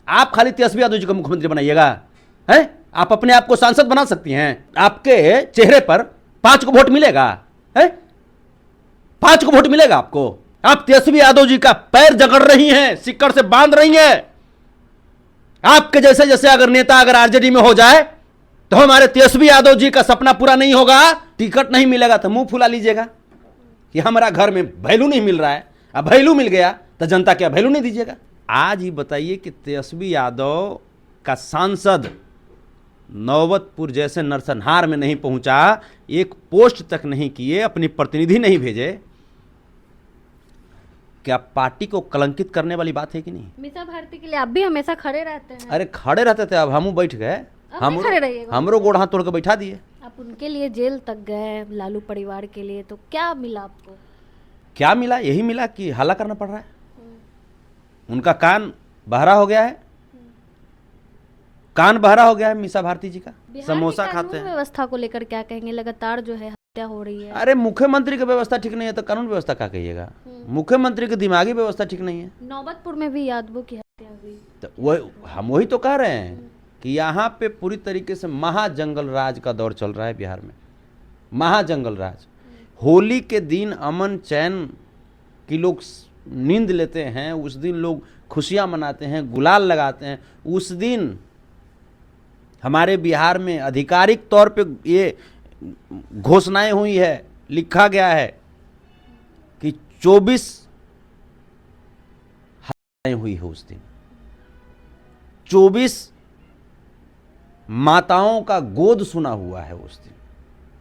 आप खाली तेजस्वी यादव जी को मुख्यमंत्री बनाइएगा? हैं? आप अपने आप को सांसद बना सकती हैं? आपके चेहरे पर 5 को वोट मिलेगा? है 5 को वोट मिलेगा आपको? आप तेजस्वी यादव जी का पैर जकड़ रही हैं, सिक्कड़ से बांध रही हैं। आपके जैसे जैसे अगर नेता अगर आरजेडी में हो जाए तो हमारे तेजस्वी यादव जी का सपना पूरा नहीं होगा। टिकट नहीं मिलेगा तो मुंह फुला लीजिएगा कि हमारा घर में वैल्यू नहीं मिल रहा है। अब वैल्यू मिल गया तो जनता क्या वैल्यू नहीं दीजिएगा? आज ही बताइए कि तेजस्वी यादव का सांसद नौबतपुर जैसे नरसंहार में नहीं पहुंचा, एक पोस्ट तक नहीं किए, अपनी प्रतिनिधि नहीं भेजे, क्या पार्टी को कलंकित करने वाली बात है कि नहीं? मीसा भारती के लिए आप भी हमेशा खड़े रहते हैं। अरे खड़े रहते थे, अब हम बैठ गए, हमरो गोड़ हाथ तोड़ के बैठा दिए। आप उनके लिए जेल तक गए, लालू परिवार के लिए, तो क्या मिला आपको? क्या मिला? यही मिला कि हल्ला करना पड़ रहा है। उनका कान बहरा हो गया है, कान बहरा हो गया है मीसा भारती जी का। समोसा खाते हैं। व्यवस्था को लेकर क्या कहेंगे? लगातार जो है हत्या हो रही है। अरे मुख्यमंत्री की व्यवस्था ठीक नहीं है तो कानून व्यवस्था क्या कहिएगा? मुख्यमंत्री की दिमागी व्यवस्था ठीक नहीं है। नौबतपुर में भी यादवों की हत्या हुई, तो हम वही तो कह रहे हैं कि यहाँ पे पूरी तरीके से महाजंगल राज का दौर चल रहा है बिहार में। महाजंगल राज। होली के दिन अमन चैन की लोग नींद लेते हैं, उस दिन लोग खुशियां मनाते हैं, गुलाल लगाते हैं। उस दिन हमारे बिहार में आधिकारिक तौर पे ये घोषणाएं हुई है, लिखा गया है कि 24 हत्याएं हुई है उस दिन। 24 माताओं का गोद सुना हुआ है उस दिन।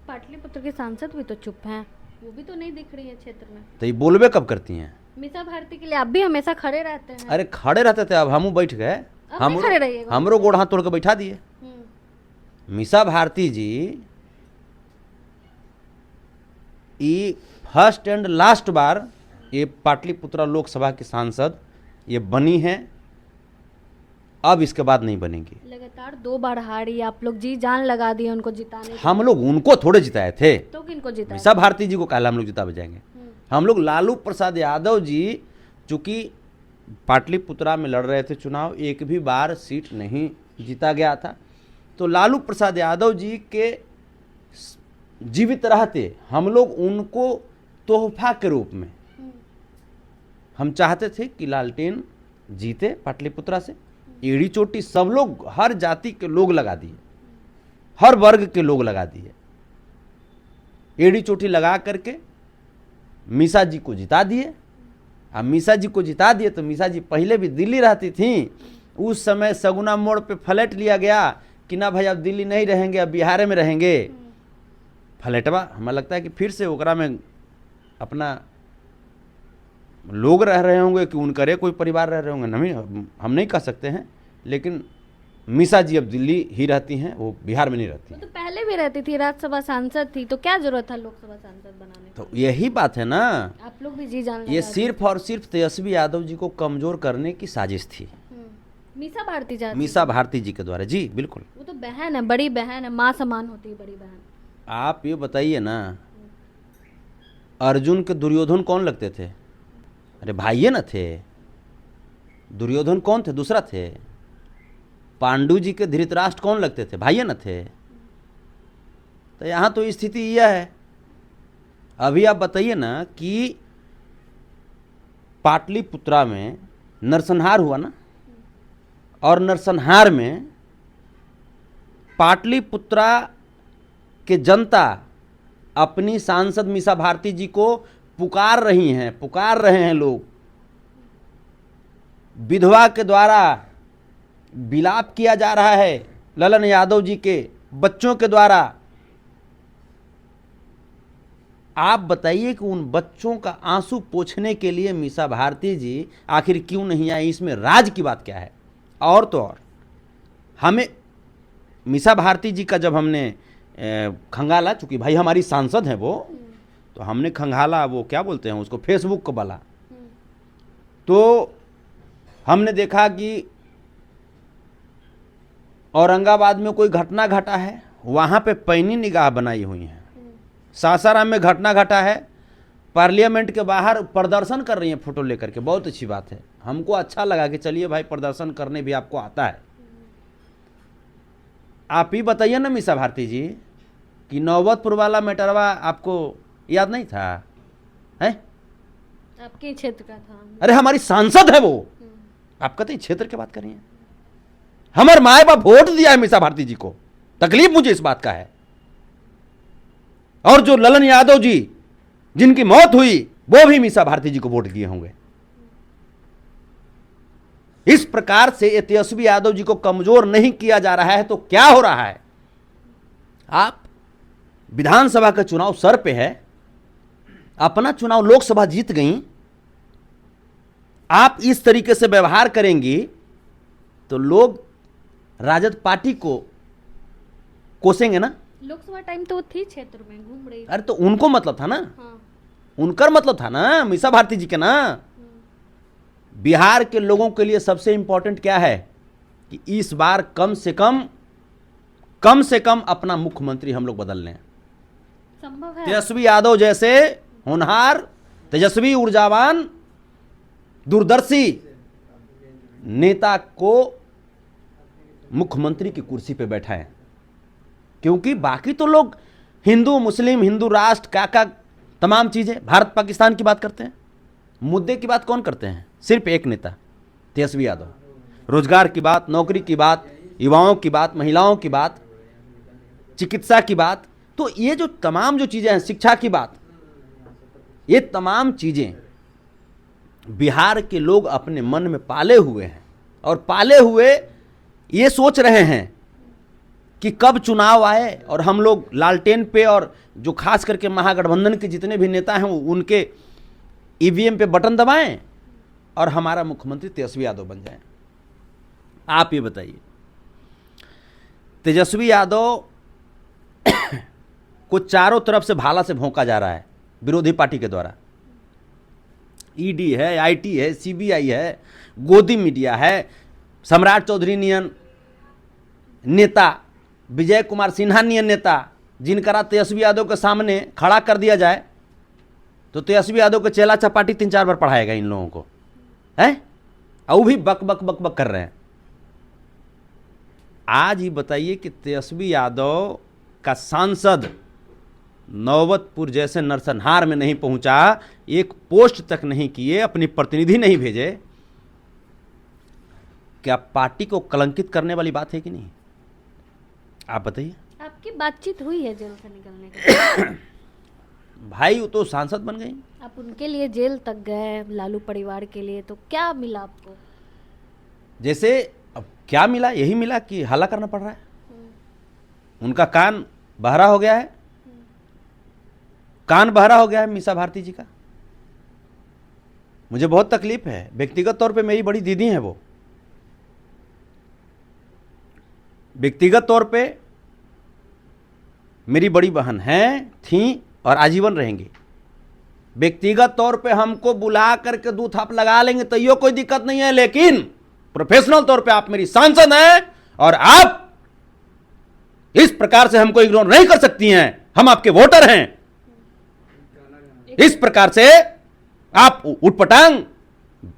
पाटलिपुत्र के सांसद भी तो चुप हैं, वो भी तो नहीं दिख रही है क्षेत्र में। तो ये बोलबे कब करती हैं? मीसा भारती के लिए आप भी हमेशा खड़े रहते हैं। अरे खड़े रहते थे, अब हम बैठ गए, हमरो गोड़ हाथ तोड़ के बैठा दिए। मीसा भारती जी ये फर्स्ट एंड लास्ट बार ये पाटलिपुत्रा लोकसभा की सांसद ये बनी हैं, अब इसके बाद नहीं बनेंगी। लगातार 2 बार हारी, आप लोग जी जान लगा दिए उनको जिताने। हम लोग उनको थोड़े जिताए थे, तो किनको जिताए? मीसा भारती जी को कहला हम लोग जिता बजाएंगे। हम लोग लालू प्रसाद यादव जी, चूंकि पाटलिपुत्रा में लड़ रहे थे चुनाव, एक भी बार सीट नहीं जीता गया था, तो लालू प्रसाद यादव जी के जीवित रहते हम लोग उनको तोहफा के रूप में हम चाहते थे कि लालटेन जीते पाटलिपुत्रा से। एड़ी चोटी सब लोग, हर जाति के लोग लगा दिए, हर वर्ग के लोग लगा दिए, एड़ी चोटी लगा करके मीसा जी को जिता दिए। अब मीसा जी को जिता दिए तो मीसा जी पहले भी दिल्ली रहती थी, उस समय सगुना मोड़ पे फ्लैट लिया गया कि ना भाई अब दिल्ली नहीं रहेंगे, अब बिहार में रहेंगे। फ्लैटवा हमें लगता है कि फिर से ओकरा में अपना लोग रह रहे होंगे कि उनकरे कोई परिवार रह रहे होंगे, नहीं हम नहीं कह सकते हैं, लेकिन मीसा जी अब दिल्ली ही रहती हैं, वो बिहार में नहीं रहती हैं। तो पहले भी रहती थी, राज्यसभा सांसद थी, तो क्या जरूरत था लोकसभा सांसद बनाने? तो यही बात है ना, आप लोग भी जी जान ये सिर्फ और सिर्फ तेजस्वी यादव जी को कमजोर करने की साजिश थी। मीसा भारती जी, मीसा भारती जी के द्वारा। जी बिल्कुल। वो तो बहन है, बड़ी बहन है, माँ समान होती है बड़ी बहन। आप ये बताइए ना, अर्जुन के दुर्योधन कौन लगते थे? अरे भाइये न थे। दुर्योधन कौन थे? दूसरा थे। पांडु जी के धृतराष्ट्र कौन लगते थे? भाइये न थे। तो यहाँ तो स्थिति यह है। अभी आप बताइए ना कि पाटलिपुत्रा में नरसंहार हुआ ना, और नरसंहार में पाटलिपुत्रा के जनता अपनी सांसद मीसा भारती जी को पुकार रही हैं, पुकार रहे हैं लोग। विधवा के द्वारा विलाप किया जा रहा है, ललन यादव जी के बच्चों के द्वारा। आप बताइए कि उन बच्चों का आंसू पोंछने के लिए मीसा भारती जी आखिर क्यों नहीं आई? इसमें राज की बात क्या है? और तो और हमें मीसा भारती जी का जब हमने खंगाला, चूंकि भाई हमारी सांसद हैं वो, तो हमने खंगाला, वो क्या बोलते हैं उसको, फेसबुक को बोला, तो हमने देखा कि औरंगाबाद में कोई घटना घटा है, वहाँ पे पैनी निगाह बनाई हुई है। सासाराम में घटना घटा है, पार्लियामेंट के बाहर प्रदर्शन कर रही हैं फोटो लेकर के, बहुत अच्छी बात है। हमको अच्छा लगा कि चलिए भाई प्रदर्शन करने भी आपको आता है। आप ही बताइए ना मीसा भारती जी कि नौबतपुर वाला मैटरवा आपको याद नहीं था? है आपके क्षेत्र का था। अरे हमारी सांसद है वो, आप कहते हैं क्षेत्र की बात कर रही हैं। हमारे माए बाप वोट दिया है मीसा भारती जी को, तकलीफ मुझे इस बात का है। और जो ललन यादव जी जिनकी मौत हुई वो भी मीसा भारती जी को वोट दिए होंगे। इस प्रकार से तेजस्वी यादव जी को कमजोर नहीं किया जा रहा है तो क्या हो रहा है? आप विधानसभा का चुनाव सर पे है, अपना चुनाव लोकसभा जीत गई, आप इस तरीके से व्यवहार करेंगी तो लोग राजद पार्टी को कोसेंगे ना। लोकसभा टाइम तो वो थी क्षेत्र में घूम रही। अरे तो उनको मतलब था ना, हाँ। उनका मतलब था ना, मीसा भारती जी के ना। बिहार के लोगों के लिए सबसे इंपॉर्टेंट क्या है कि इस बार कम से कम अपना मुख्यमंत्री हम लोग बदल लें। संभव है। तेजस्वी यादव जैसे होनहार, तेजस्वी, ऊर्जावान, दूरदर्शी नेता को मुख्यमंत्री की कुर्सी पे बैठाएं, क्योंकि बाकी तो लोग हिंदू मुस्लिम, हिंदू राष्ट्र, क्या तमाम चीजें, भारत पाकिस्तान की बात करते हैं। मुद्दे की बात कौन करते हैं? सिर्फ एक नेता, तेजस्वी यादव। रोजगार की बात, नौकरी की बात, युवाओं की बात, महिलाओं की बात, चिकित्सा की बात, तो ये जो तमाम जो चीजें हैं, शिक्षा की बात, ये तमाम चीजें बिहार के लोग अपने मन में पाले हुए हैं और पाले हुए ये सोच रहे हैं कि कब चुनाव आए और हम लोग लालटेन पे, और जो खास करके महागठबंधन के जितने भी नेता हैं उनके ईवीएम पे बटन दबाएं और हमारा मुख्यमंत्री तेजस्वी यादव बन जाए। आप ये बताइए, तेजस्वी यादव को चारों तरफ से भाला से भौंका जा रहा है विरोधी पार्टी के द्वारा। ईडी है, आईटी है, सीबीआई है, गोदी मीडिया है, सम्राट चौधरी नियन नेता, विजय कुमार सिन्हा नियन नेता, जिनका तेजस्वी यादव के सामने खड़ा कर दिया जाए तो तेजस्वी यादव को चेला चपाटी 3-4 बार पढ़ाएगा इन लोगों को, है? और वो भी बक बक बक बक कर रहे हैं। आज ही बताइए कि तेजस्वी यादव का सांसद नौबतपुर जैसे नरसंहार में नहीं पहुंचा, एक पोस्ट तक नहीं किए, अपनी प्रतिनिधि नहीं भेजे, क्या पार्टी को कलंकित करने वाली बात है कि नहीं? आप बताइए। आपकी बातचीत हुई है जेल से निकलने के भाई वो तो सांसद बन गई। आप उनके लिए जेल तक गए, लालू परिवार के लिए, तो क्या मिला आपको? जैसे अब क्या मिला? यही मिला कि हल्ला करना पड़ रहा है। उनका कान बहरा हो गया है, कान बहरा हो गया है मीसा भारती जी का। मुझे बहुत तकलीफ है, व्यक्तिगत तौर पे मेरी बड़ी दीदी हैं वो, व्यक्तिगत तौर पे मेरी बड़ी बहन हैं, थी और आजीवन रहेंगी। व्यक्तिगत तौर पे हमको बुला करके 2 थाप लगा लेंगे तो ये कोई दिक्कत नहीं है, लेकिन प्रोफेशनल तौर पे आप मेरी सांसद हैं और आप इस प्रकार से हमको इग्नोर नहीं कर सकती हैं। हम आपके वोटर हैं। इस प्रकार से आप उटपटांग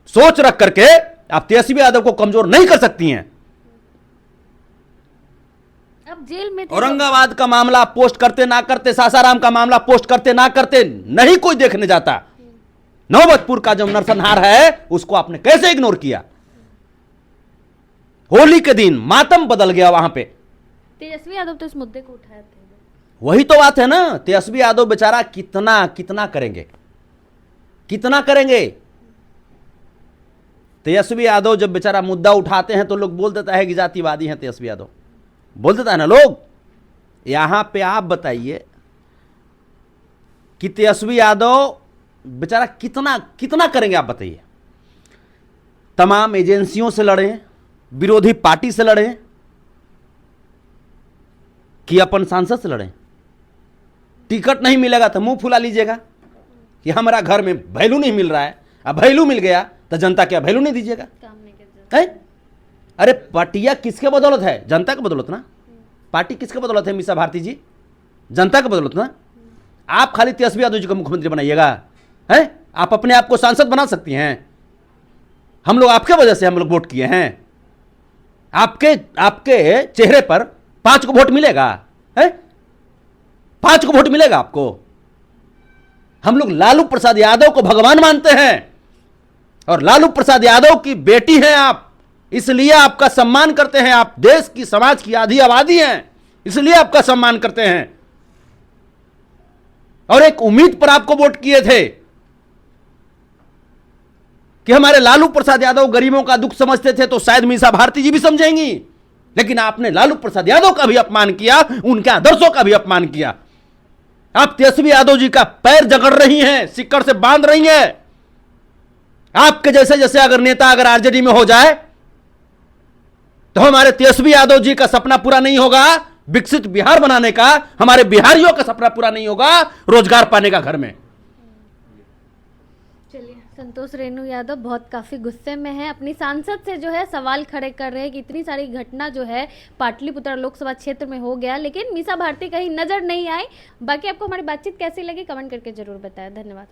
सोच रख करके आप तेजस्वी यादव को कमजोर नहीं कर सकती हैं। अब जेल में औरंगाबाद का मामला पोस्ट करते ना करते, सासाराम का मामला पोस्ट करते ना करते, नहीं कोई देखने जाता। नौबतपुर का जो नरसंहार है उसको आपने कैसे इग्नोर किया? होली के दिन मातम बदल गया वहां पे। तेजस्वी यादव तो इस मुद्दे को उठाए थे। वही तो बात है ना, तेजस्वी यादव बेचारा कितना करेंगे, कितना करेंगे? तेजस्वी यादव जब बेचारा मुद्दा उठाते हैं तो लोग बोल देता है कि जातिवादी हैं तेजस्वी यादव, बोल देता है ना लोग। यहां पे आप बताइए कि तेजस्वी यादव बेचारा कितना करेंगे? आप बताइए। तमाम एजेंसियों से लड़े, विरोधी पार्टी से लड़े, कि अपन सांसद से लड़े। टिकट नहीं मिलेगा तो मुंह फुला लीजिएगा कि हमारा घर में वैल्यू नहीं मिल रहा है। अब वैल्यू मिल गया तो जनता क्या वैल्यू नहीं दीजिएगा? काम नहीं करते। अरे पार्टियां किसके बदौलत है? जनता के बदौलत ना। पार्टी किसके बदौलत है मीसा भारती जी? जनता के बदौलत ना। आप खाली तेजस्वी यादव जी को मुख्यमंत्री बनाइएगा, हैं? आप अपने आप को सांसद बना सकती हैं? हम लोग आपके वजह से हम लोग वोट किए हैं। आपके आपके चेहरे पर 5 को वोट मिलेगा है? 5 को वोट मिलेगा आपको? हम लोग लालू प्रसाद यादव को भगवान मानते हैं और लालू प्रसाद यादव की बेटी हैं आप, इसलिए आपका सम्मान करते हैं। आप देश की समाज की आधी आबादी हैं, इसलिए आपका सम्मान करते हैं और एक उम्मीद पर आपको वोट किए थे कि हमारे लालू प्रसाद यादव गरीबों का दुख समझते थे, तो शायद मीसा भारती जी भी समझेंगी। लेकिन आपने लालू प्रसाद यादव का भी अपमान किया, उनके आदर्शों का भी अपमान किया। आप तेजस्वी यादव जी का पैर जकड़ रही हैं, सिक्कड़ से बांध रही हैं। आपके जैसे जैसे अगर नेता अगर आरजेडी में हो जाए तो हमारे तेजस्वी यादव जी का सपना पूरा नहीं होगा, विकसित बिहार बनाने का, हमारे बिहारियों का सपना पूरा नहीं होगा, रोजगार पाने का घर में। चलिए, संतोष रेणु यादव बहुत काफ़ी गुस्से में है, अपनी सांसद से जो है सवाल खड़े कर रहे हैं कि इतनी सारी घटना जो है पाटलिपुत्र लोकसभा क्षेत्र में हो गया, लेकिन मीसा भारती कहीं नजर नहीं आई। बाकी आपको हमारी बातचीत कैसी लगी कमेंट करके जरूर बताएं। धन्यवाद।